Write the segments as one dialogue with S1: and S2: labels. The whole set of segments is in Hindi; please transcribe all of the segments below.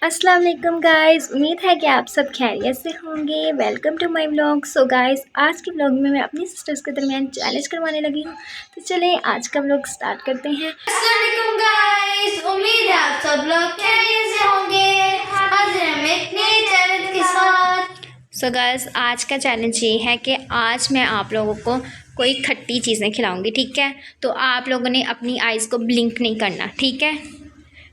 S1: अस्सलाम वालेकुम गाइस, उम्मीद है कि आप सब खैरियत से होंगे। Welcome to my vlog. So guys, आज के व्लॉग में मैं अपनी सिस्टर्स के दरमियान चैलेंज करवाने लगी हूँ। तो चलें आज का व्लॉग स्टार्ट करते हैं।
S2: अस्सलाम वालेकुम गाइस, उम्मीद है आप सब लोग खैरियत से होंगे। आज हम एक नए चैलेंज के साथ।
S1: सो गाइस, आज का चैलेंज ये है कि आज मैं आप लोगों को कोई खट्टी चीज़ें खिलाऊंगी, ठीक है। तो आप लोगों ने अपनी आइज़ को ब्लिंक नहीं करना, ठीक है।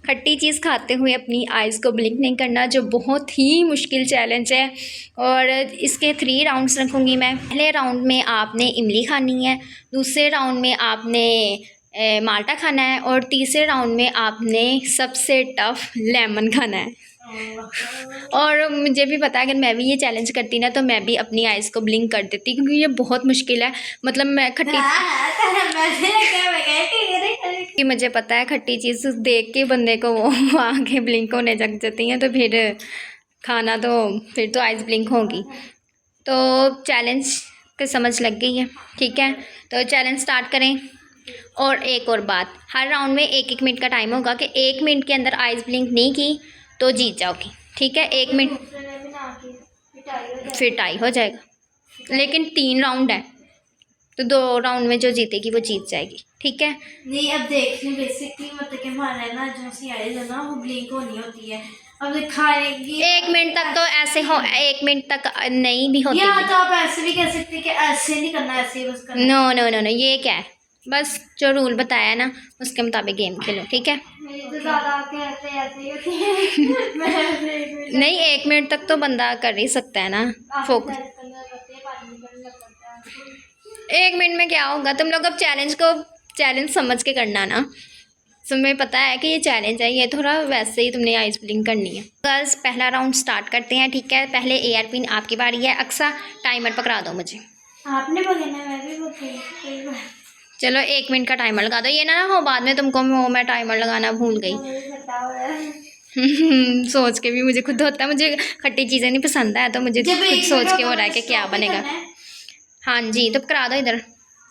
S1: खट्टी चीज़ खाते हुए अपनी आइज़ को ब्लिंक नहीं करना, जो बहुत ही मुश्किल चैलेंज है। और इसके 3 राउंड्स रखूँगी मैं। पहले राउंड में आपने इमली खानी है, दूसरे राउंड में आपने माल्टा खाना है, और तीसरे राउंड में आपने सबसे टफ लेमन खाना है। और मुझे भी पता है अगर मैं भी ये चैलेंज करती ना तो मैं भी अपनी आइज़ को ब्लिंक कर देती, क्योंकि ये बहुत मुश्किल है। मतलब मैं खट्टी कि मुझे पता है खट्टी चीज़ देख के बंदे को वो आंखें ब्लिंक होने लग जाती हैं, तो फिर खाना तो फिर तो आइज़ ब्लिंक होगी। तो चैलेंज की समझ लग गई है, ठीक है। तो चैलेंज स्टार्ट करें। और एक और बात, हर राउंड में 1-1 मिनट का टाइम होगा कि 1 मिनट के अंदर आइज़ ब्लिंक नहीं की तो जीत जाओगी, ठीक है। 1 मिनट फिर टाई हो जाएगा, लेकिन 3 राउंड है तो 2 राउंड में जो जीतेगी वो जीत जाएगी, ठीक है।
S2: नहीं, अब देखने बेसिकली मतलब कि हमारा है ना जो सी आइज है ना वो ब्लिंक होनी होती है। अब खाएगी
S1: 1 मिनट तक तो ऐसे हो, 1 मिनट तक नहीं भी होती।
S2: या तो आप ऐसे भी कह सकते हैं कि ऐसे नहीं करना, ऐसे ही बस करना।
S1: नो नो नो नो, ये क्या है, बस जो रूल बताया है ना उसके मुताबिक गेम खेलो, ठीक है। नहीं, 1 मिनट तक तो बंदा कर ही सकता है ना फोकस। 1 मिनट में क्या होगा, तुम लोग अब चैलेंज समझ के करना ना। तुम्हें पता है कि ये चैलेंज है, ये थोड़ा वैसे ही तुमने आइस ब्लिंक करनी है। गर्ल्स, पहला राउंड स्टार्ट करते हैं, ठीक है। पहले एयर पिन आपकी बारी है। अक्सा, टाइमर पकड़ा दो मुझे।
S2: आपने पकड़ना, मैं भी पकड़ी।
S1: चलो 1 मिनट का टाइमर लगा दो, ये ना हो बाद में तुमको मैं टाइमर लगाना भूल गई। सोच के भी मुझे खुद होता है, मुझे खट्टी चीज़ें नहीं पसंद है, तो मुझे खुद सोच के हो रहा है कि क्या बनेगा। हाँ जी, तो पकड़ा दो इधर।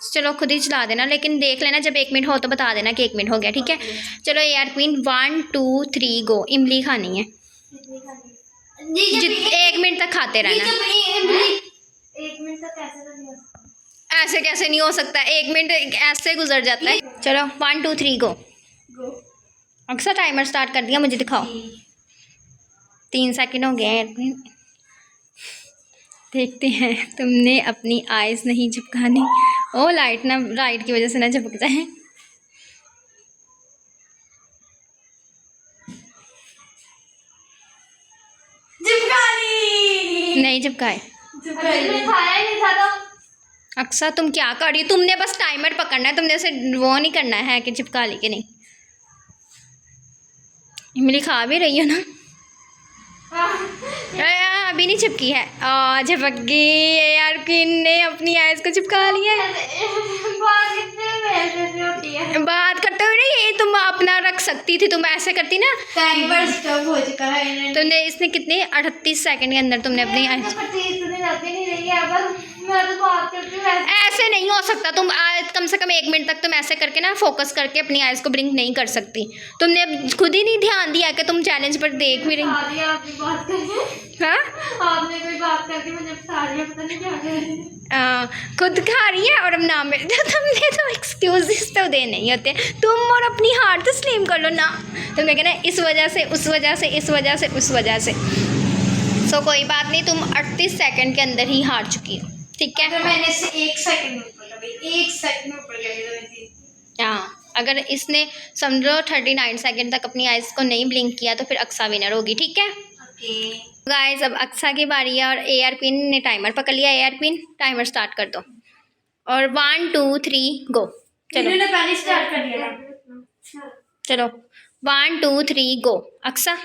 S1: चलो खुद ही चला देना, लेकिन देख लेना जब 1 मिनट हो तो बता देना कि 1 मिनट हो गया, ठीक है। चलो एयर क्वीन, 1 2 3 गो। इमली खानी है, 1 मिनट तक खाते रहना।
S2: 1 मिनट तक
S1: ऐसे कैसे नहीं हो सकता, 1 मिनट ऐसे गुजर जाता है। चलो 1 2 3 गो। अक्सर टाइमर स्टार्ट कर दिया, मुझे दिखाओ। 3 सेकंड हो गए हैं। देखते हैं, तुमने अपनी आइज़ नहीं झपकानी। ओ लाइट की वजह से ना झपक जाए। नहीं झपकाए। अक्सर तुम क्या कर रही हो, तुमने बस टाइमर पकड़ना है, तुमने उसे वो नहीं करना है कि चिपका ली कि नहीं। इमली खा भी रही हो ना। अभी नहीं चिपकी है, झपक गई यार। क्वीन ने अपनी आइज़ को चिपका लिया है। बात करते हुए नहीं, ये तुम अपना रख सकती थी, तुम ऐसे करती ना।
S2: टाइमर स्टॉप हो चुका है।
S1: तुमने इसने कितने 38 सेकंड के अंदर तुमने अपनी ऐसे नहीं हो सकता। तुम कम से कम 1 मिनट तक तुम ऐसे करके ना फोकस करके अपनी आइज़ को ब्लिंक नहीं कर सकती। तुमने खुद ही नहीं ध्यान दिया कि तुम चैलेंज पर देख भी रही। हाँ,
S2: आपने कोई बात करके मुझे बता दिया, पता नहीं क्या कर रही है।
S1: खुद खा रही है और अब नाम में तुमने तो एक्सक्यूजेस तो दे नहीं होते। तुम और अपनी हार तो स्लिम कर लो ना। तुमने कहना इस वजह से, उस वजह से, इस वजह से, उस वजह से। सो कोई बात नहीं, तुम 38 सेकंड के अंदर ही हार चुकी हो, ठीक है।
S2: अगर मैंने इसे 1 सेकंड में ऊपर कर दी, 1 सेकंड में ऊपर कर दी तो मैं जीत।
S1: हाँ, अगर इसने समझो 39 सेकंड तक अपनी आइज़ को नहीं ब्लिंक किया तो फिर अक्सा विनर होगी, ठीक है। गाइस, अब अक्सा की बारी है और एयर पिन ने टाइमर पकड़ लिया। एयर पिन, टाइमर स्टार्ट कर दो और 1 2 3 गो। चलो
S2: पहले स्टार्ट कर दिया।
S1: चलो 1 2 3 गो। अक्सा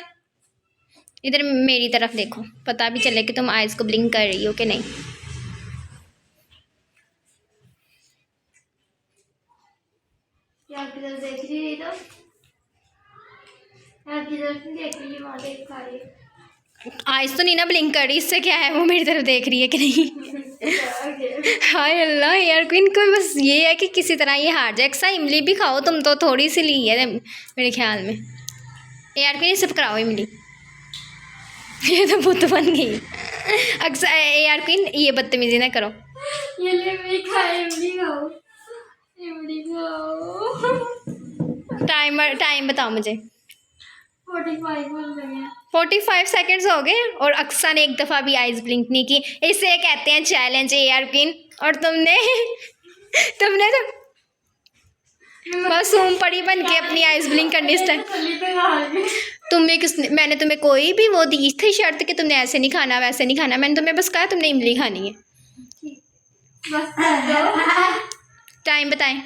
S1: इधर मेरी तरफ देखो, पता भी चले कि तुम आइज़ को ब्लिंक कर रही हो कि नहीं।
S2: आपकी तरफ देख रही है, तो आपकी तरफ नहीं देख रही है, वहाँ देख पा रही है।
S1: आइज़ तो नहीं ना ब्लिंक कर रही, इससे क्या है वो मेरी तरफ देख रही है कि नहीं। हाय अल्लाह, एयर क्वीन को बस ये है कि किसी तरह ये हार जाए। अक्सा इमली भी खाओ, तुम तो थोड़ी सी ली है मेरे ख्याल में। एयर क्वीन सिर्फ कराओ इमली। ये तो बुत बन गई। अक्सर यार क्वीन ये बदतमीजी ना करो।
S2: ये ले इमली खाओ, इमली खाओ, इमली खाओ।
S1: टाइम बताओ मुझे।
S2: 45 बोल रहे हैं।
S1: 45 सेकंड्स हो गए और अक्सा ने एक दफ़ा भी आइज ब्लिंक नहीं की। इसे कहते हैं चैलेंज यार क्वीन। और तुमने तुमने तो बस ऊम पड़ी बन के अपनी आइज ब्लिंक करनी स्टार्ट। तुम्हें किसने, मैंने तुम्हें कोई भी वो दी थी शर्त कि तुमने ऐसे नहीं खाना वैसे नहीं खाना। मैंने तुम्हें बस कहा तुमने इमली खानी है।
S2: बस
S1: टाइम बताएं।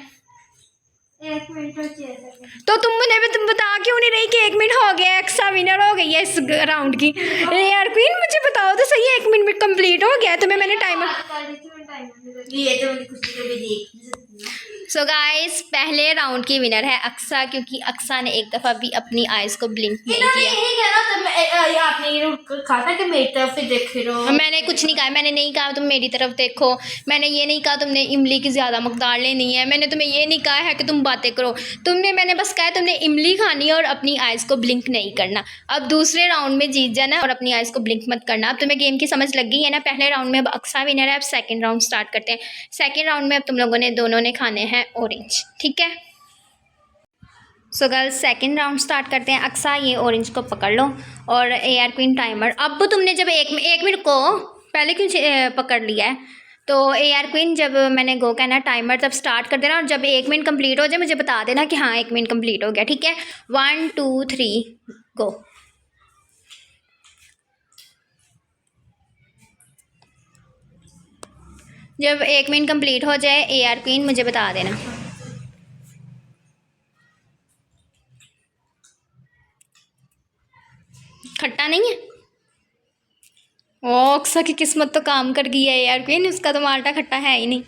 S2: 1 मिनट और 6 सेकंड।
S1: तो तुम बता क्यों नहीं रही कि 1 मिनट हो गया, एक्स्ट्रा विनर हो गई है इस राउंड की। यार क्वीन मुझे बताओ तो सही, 1 मिनट में कंप्लीट हो गया तुम्हें मैंने टाइमर।
S2: ये तो मुझे कुछ कभी देख नहीं सकती ना।
S1: सो गाइस पहले राउंड की विनर है अक्सा, क्योंकि अक्सा ने एक दफ़ा भी अपनी आइज़ को ब्लिंक नहीं
S2: इन्होंने
S1: किया।
S2: यही कहा ना, तब आपने ये कहा था कि मेरी तरफ से देख रहो।
S1: मैंने कुछ नहीं कहा, मैंने नहीं कहा तुम मेरी तरफ देखो। मैंने ये नहीं कहा तुमने इमली की ज़्यादा मकदार लेनी है। मैंने तुम्हें ये नहीं कहा है कि तुम बातें करो। मैंने बस कहा तुमने इमली खानी है और अपनी आइज़ को ब्लिंक नहीं करना। अब दूसरे राउंड में जीत जाना और अपनी आइज़ को ब्लिंक मत करना। अब तुम्हें गेम की समझ लग गई है ना। पहले राउंड में अब अक्सा विनर है। अब सेकेंड राउंड स्टार्ट करते हैं। सेकेंड राउंड में अब तुम लोगों ने दोनों ने खाने हैं ऑरेंज, ठीक है। So girls second round start करते हैं। अक्सा ये ऑरेंज को पकड़ लो और एआर क्वीन टाइमर। अब तुमने जब एक मिनट को पहले क्यों पकड़ लिया है, तो एआर क्वीन जब मैंने गो कहना टाइमर तब स्टार्ट कर देना और जब 1 मिनट कंप्लीट हो जाए मुझे बता देना कि हाँ 1 मिनट कंप्लीट हो गया, ठीक है। 1 2 3 गो। जब 1 मिनट कंप्लीट हो जाए एआर क्वीन मुझे बता देना। खट्टा नहीं है। ओ अक्सा की किस्मत तो काम कर गई है यार क्वीन, उसका तो माल्टा खट्टा है ही नहीं।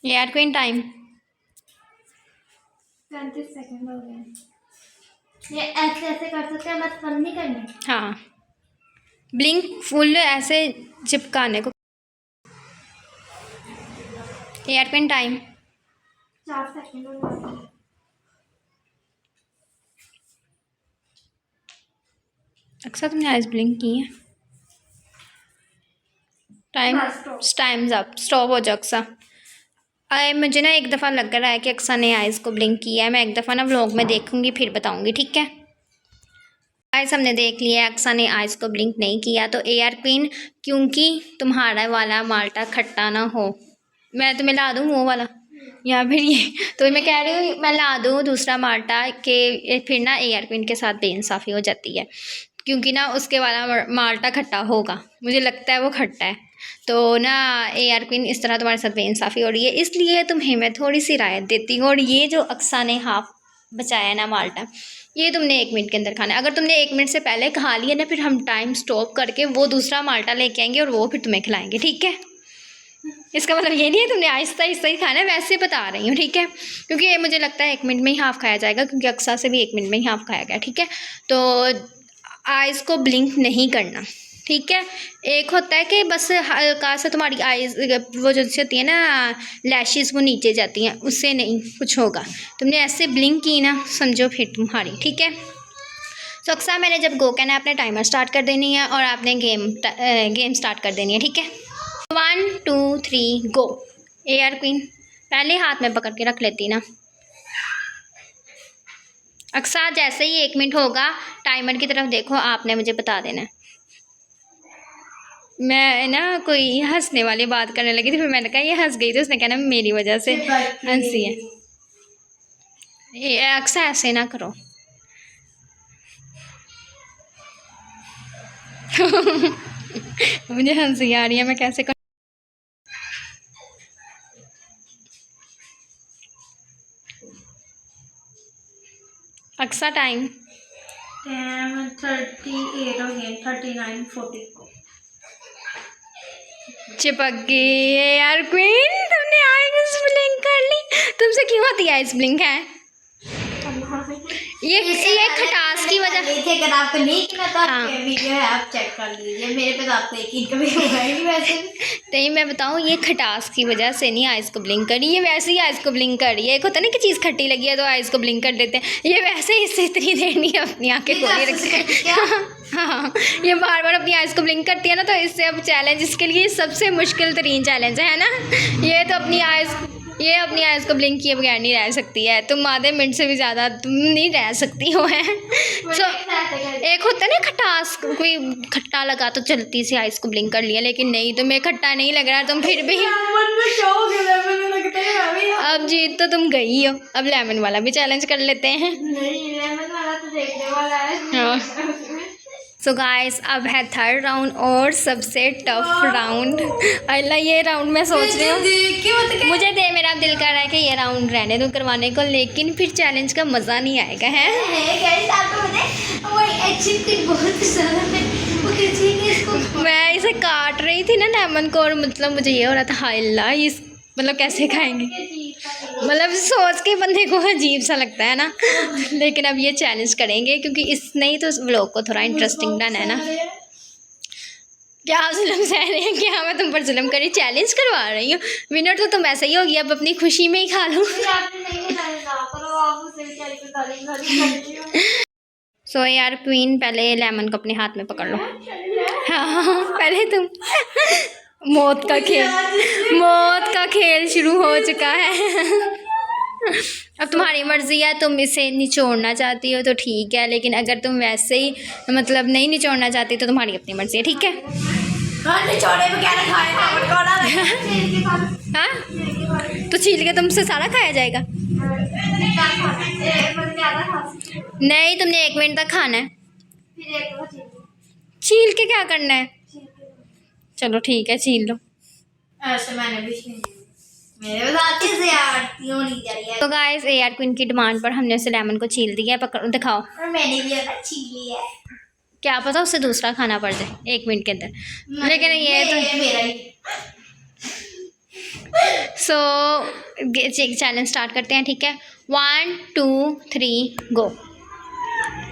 S1: यार क्वीन टाइम
S2: 35 सेकंड हो गए। ये ऐसे ऐसे कर सकते हैं, बस बंद नहीं करने।
S1: हाँ ब्लिंक फुल ऐसे चिपकाने को। एआर क्वीन टाइम
S2: 4 सेकंड हो गए।
S1: अक्सर तुमने आइज ब्लिंक की है। टाइम्स अप, स्टॉप हो जाओ अक्सा। मुझे ना एक दफ़ा लग रहा है कि अक्सा ने आइज़ को ब्लिंक किया है। मैं एक दफ़ा ना व्लॉग में देखूंगी फिर बताऊंगी, ठीक है। आइज़ हमने देख लिया है, अक्सा ने आइज़ को ब्लिंक नहीं किया। तो एआर क्वीन क्योंकि तुम्हारा वाला माल्टा खट्टा ना हो, मैं तुम्हें ला दूँ वो वाला या फिर ये, तो मैं कह रही हूँ मैं ला दूँ दूसरा माल्टा के फिर ना एआर क्वीन के साथ बेइंसाफ़ी हो जाती है, क्योंकि ना उसके वाला माल्टा खट्टा होगा, मुझे लगता है वो खट्टा है। तो ना एआर क्वीन इस तरह तुम्हारे साथ बेइंसाफ़ी हो रही है, इसलिए तुम्हें मैं थोड़ी सी रायत देती हूँ। और ये जो अक्सा ने हाफ बचाया ना माल्टा, ये तुमने 1 मिनट के अंदर खाना है। अगर तुमने 1 मिनट से पहले खा लिया ना, फिर हम टाइम स्टॉप करके वो दूसरा माल्टा लेके आएंगे और वो फिर तुम्हें खिलाएंगे, ठीक है। इसका मतलब ये नहीं है तुमने आहिस्ता आहिस्ता ही खाना है, वैसे बता रही हूँ, ठीक है। क्योंकि ये मुझे लगता है 1 मिनट में ही हाफ़ खाया जाएगा, क्योंकि अक्सा से भी 1 मिनट में ही हाफ़ खाया गया, ठीक है। तो आइज़ को ब्लिंक नहीं करना, ठीक है। एक होता है कि बस हल्का सा तुम्हारी आइज़ वो जो होती है ना लैशेस वो नीचे जाती हैं, उससे नहीं कुछ होगा। तुमने ऐसे ब्लिंक की ना समझो फिर तुम्हारी, ठीक है। तो अक्सा मैंने जब गो कहना है अपने टाइमर स्टार्ट कर देनी है और आपने गेम स्टार्ट कर देनी है, ठीक है। 1 2 3 गो। एआर क्वीन पहले हाथ में पकड़ के रख लेती ना। अक्सा जैसे ही 1 मिनट होगा टाइमर की तरफ देखो, आपने मुझे बता देना है। मैं ना कोई हंसने वाली बात करने लगी थी, फिर मैंने कहा ये हंस गई, तो उसने कहना मेरी वजह से हंसी है। ये अक्सा ऐसे ना करो। मुझे हंसी आ रही है, मैं कैसे कर। अक्सा टाइम
S2: 38 हो गए। 39 40
S1: चिपक गई यार क्वीन, तुमने आइस ब्लिंक कर ली। तुमसे क्यों होती है आइस ब्लिंक है ये खटास की वजह।
S2: देखिए अगर आपको नहीं किया तो
S1: हाँ।
S2: वीडियो है आप चेक कर लीजिए, मेरे पे तो आपको यकीन कभी होगा ही नहीं वैसे भी।
S1: नहीं मैं बताऊँ, ये खटास की वजह से नहीं आइज़ को ब्लिंक करी, ये वैसे ही आइज़ को ब्लिंक कर रही है। एक होता है ना कि चीज़ खट्टी लगी है तो आइज़ को ब्लिंक कर देते हैं, ये वैसे ही इससे इतनी देर नहीं अपनी आंखें खोली रखती। हाँ, ये बार बार अपनी आइज़ को ब्लिंक करती है ना, तो इससे अब चैलेंज, इसके लिए सबसे मुश्किल तरीन चैलेंज है ना, ये तो अपनी आइज़ को ब्लिंक किए बगैर नहीं रह सकती है। तुम आधे मिनट से भी ज़्यादा तुम नहीं रह सकती हो है। सो एक होता है ना खटास, कोई खट्टा लगा तो चलती सी आइज़ को ब्लिंक कर लिया, लेकिन नहीं, तुम्हें खट्टा नहीं लग रहा, तुम फिर भी अब जीत तो तुम गई हो। अब लेमन वाला भी चैलेंज कर लेते हैं।
S2: नहीं, लेमन वाला तो देखने वाला है।
S1: हाँ। सो गाइस, अब है थर्ड राउंड और सबसे टफ राउंड। अल्लाह, ये राउंड मैं सोच रही हूँ, मुझे दे, मेरा दिल कर रहा है कि ये राउंड रहने दूँ करवाने को, लेकिन फिर चैलेंज का मज़ा नहीं आएगा है। मैं इसे काट रही थी ना लेमन को, और मतलब मुझे ये हो रहा था, हाय अल्लाह, इस मतलब कैसे खाएंगे, मतलब सोच के बंदे को अजीब सा लगता है ना। लेकिन अब ये चैलेंज करेंगे क्योंकि इसने ही तो व्लॉग को थोड़ा इंटरेस्टिंग बनाना है ना। क्या जुल्म सह रहे हैं, क्या मैं तुम पर जुल्म करी, चैलेंज करवा रही हूँ। विनर तो तुम ऐसा ही होगी, अब अपनी खुशी में ही खा लो। सो यार क्वीन, पहले लेमन को अपने हाथ में पकड़ लो। हाँ, पहले तुम। मौत का खेल शुरू हो चुका है। अब तुम्हारी मर्जी है, तुम इसे निचोड़ना चाहती हो तो ठीक है, लेकिन अगर तुम वैसे ही मतलब नहीं निचोड़ना चाहती तो तुम्हारी अपनी मर्जी है, ठीक है। हाँ, तो छील के तुमसे सारा खाया जाएगा। नहीं, तुमने 1 मिनट तक खाना है। छील के क्या करना है? चलो ठीक है, छील लो। तो गाइस, एआर क्वीन की डिमांड पर हमने उसे लेमन को छील दिया है। पकड़ो, दिखाओ।
S2: और मैंने भी अपना छील लिया है।
S1: क्या पता उसे दूसरा खाना पड़ जाए 1 मिनट के अंदर, लेकिन ये तो
S2: मेरा ही।
S1: सो चैलेंज स्टार्ट करते हैं, ठीक है। 1 2 3 गो।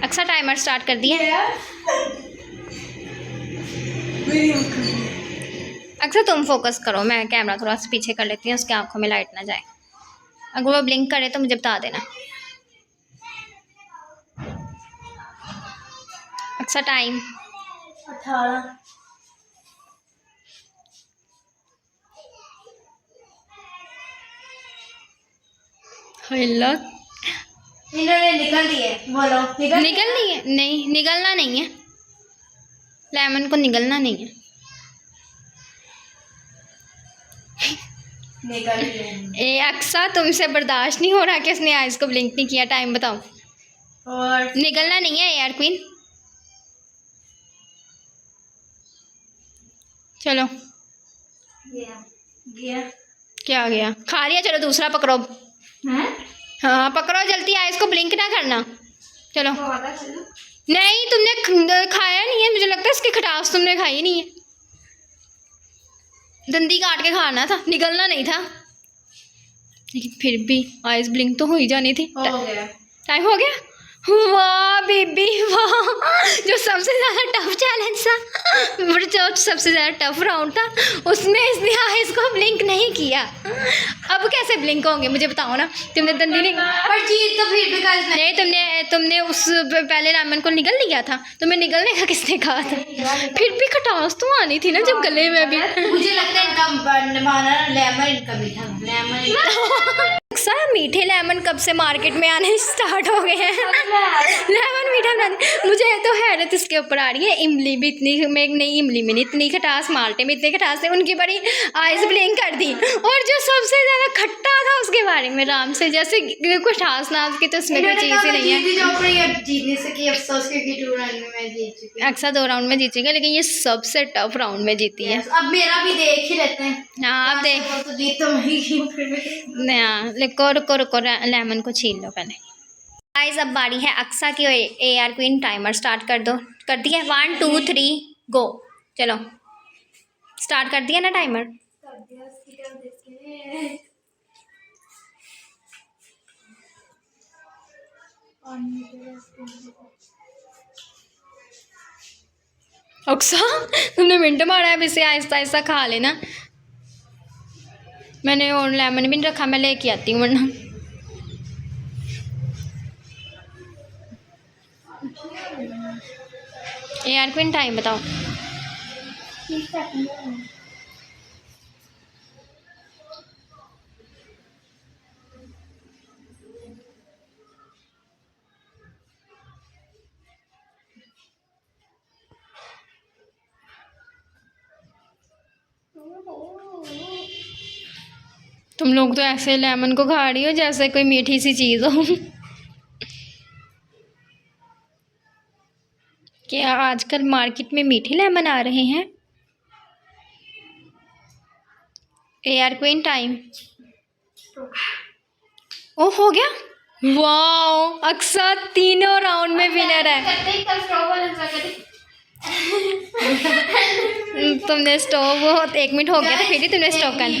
S1: अक्सर टाइमर स्टार्ट कर दिया। अक्सर तुम फोकस करो, मैं कैमरा थोड़ा सा पीछे कर लेती हूँ, उसके आंखों में लाइट ना जाए। अगर वो ब्लिंक करे तो मुझे बता देना। अक्सर टाइम
S2: 18। इन्होंने निकल दिए, बोलो
S1: निकलनी है? नहीं, निकलना नहीं है, लेमन को निकलना नहीं है।
S2: निकल दिए।
S1: ए अक्सा, तुमसे बर्दाश्त नहीं हो रहा कि उसने आइज को ब्लिंक नहीं किया। टाइम बताओ।
S2: और
S1: निकलना नहीं है यार क्वीन, चलो।
S2: गया
S1: क्या गया? खा लिया, चलो दूसरा पकड़ो।
S2: हैं?
S1: हाँ पकड़ो जल्दी, आइज को ब्लिंक ना करना। चलो।
S2: चलो।
S1: नहीं, तुमने खाया नहीं है, मुझे लगता है इसकी खटास तुमने खाई नहीं है। दंदी काट के खाना था, निकलना नहीं था। लेकिन फिर भी आइज ब्लिंक तो हो ही जानी थी।
S2: हो गया।
S1: टाइम हो गया। वाह बेबी वाह, जो सबसे ज़्यादा टफ चैलेंज था, जो सबसे ज़्यादा टफ राउंड था, उसमें इसने आइज को ब्लिंक नहीं किया। अब कैसे ब्लिंक होंगे मुझे बताओ ना। तुमने दंदी नहीं,
S2: पर जीत तो फिर भी गाइस
S1: नहीं, तुमने उस पहले लेमन को निगल लिया था, तुम्हें निगलने का किसने कहा था? फिर भी खटास तो आनी थी ना जब गले में भी।
S2: मुझे लगता है इनका निभाना लेमन का मीठा लेमन।
S1: अक्सर मीठे लेमन कब से मार्केट में आने स्टार्ट हो गए हैं। लेमन मीठा बनाने, मुझे तो हैरत इसके ऊपर आ रही है। इमली भी इतनी, मैं नहीं, इमली में नहीं इतनी खटास, माल्टे में इतनी खटास है, उनकी बड़ी आइज ब्लिंक कर दी। और जो सबसे ज़्यादा खट्टा था उसके बारे में राम से जैसे खटास नाम की तो उसमें कोई चीज़ ही नहीं है।
S2: जीतने से की अफसोस, क्योंकि 2 राउंड में मैं जीत चुकी हूँ।
S1: अक्सर 2 राउंड में जीतेंगे, लेकिन ये सबसे टफ राउंड में जीती है।
S2: अब मेरा भी देख ही लेते हैं।
S1: हाँ, अब देख।
S2: तो जीत तो वही की।
S1: रुको, लेमन को छील लो पहले। गाइस, अब बारी है अक्सा की। एआर क्वीन टाइमर स्टार्ट कर दो। कर दिया? 1 2 3 गो। चलो, स्टार्ट कर दिया ना टाइमर। अक्सा तुमने मिंट मारा है, अब इसे आहिस्ता आहिस्ता खा लेना। मैंने और लेमन भी नहीं रखा, मैं लेके आती हूँ वरना। यार क्वीन टाइम बताओ। तुम लोग तो ऐसे लेमन को खा रही हो जैसे कोई मीठी सी चीज़ हो। क्या आजकल मार्केट में मीठे लेमन आ रहे हैं? यार क्वीन टाइम। ओ हो गया। वाओ अक्सा तीनों राउंड में विनर है। तुमने स्टोव 1 मिनट हो गया तो फिर ही तुमने स्टोव करना।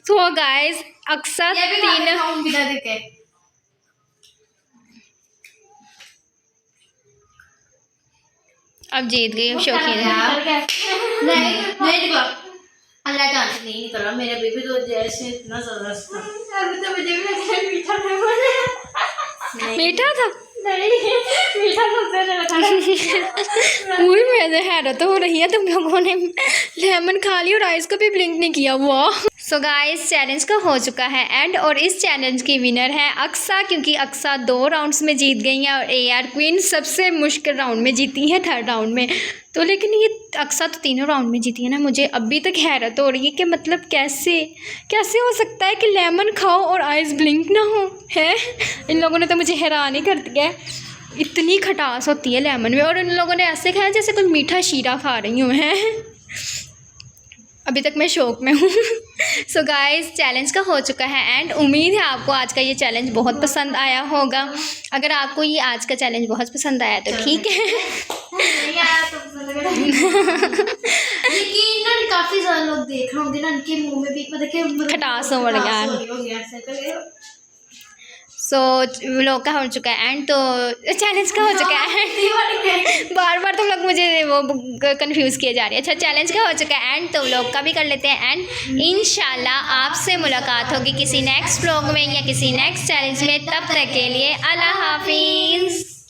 S1: तो गाइस अक्सा 3 अब जीत गई। अब शौकीन है।
S2: नहीं अल्लाह जान से नहीं निकला मेरा बेबी तो जैसे इतना जबरदस्त था। अभी तो मुझे भी लगा मीठा था।
S1: मीठा था
S2: नहीं मीठा
S1: वही मुझे हैरत हो रही है, तुम लोगों ने लेमन खा ली और आइस को भी ब्लिंक नहीं किया। वाह। सो गाइस चैलेंज का हो चुका है एंड, और इस चैलेंज की विनर है अक्सा, क्योंकि अक्सा 2 राउंड्स में जीत गई हैं और AR क्वीन सबसे मुश्किल राउंड में जीती है 3rd राउंड में। तो लेकिन ये अक्सा तो 3 राउंड में जीती है ना। मुझे अभी तक हैरत हो रही है कि मतलब कैसे हो सकता है कि लेमन खाओ और आइस ब्लिंक ना हो है। इन लोगों ने तो मुझे हैरान ही कर दिया है। इतनी खटास होती है लेमन में और इन लोगों ने ऐसे खाया जैसे कोई मीठा शीरा खा रही हूँ है। अभी तक मैं शौक में हूँ। सो गाइस चैलेंज का हो चुका है एंड, उम्मीद है आपको आज का ये चैलेंज बहुत पसंद आया होगा। अगर आपको ये आज का चैलेंज बहुत पसंद आया तो ठीक है।
S2: नहीं आया तो लेकिन ना काफी ज्यादा लोग देख रहे होंगे ना, उनके मुंह में भी मतलब
S1: खटास हो गया। सो व्लॉग का हो चुका है एंड, तो चैलेंज का हो चुका है। बार बार तुम लोग मुझे वो कंफ्यूज किए जा रही है। अच्छा चैलेंज का हो चुका है एंड, तो व्लॉग का भी कर लेते हैं एंड इंशाल्लाह आपसे मुलाकात होगी किसी नेक्स्ट व्लॉग में या किसी नेक्स्ट चैलेंज में। तब तक के लिए अल्लाह हाफिज़।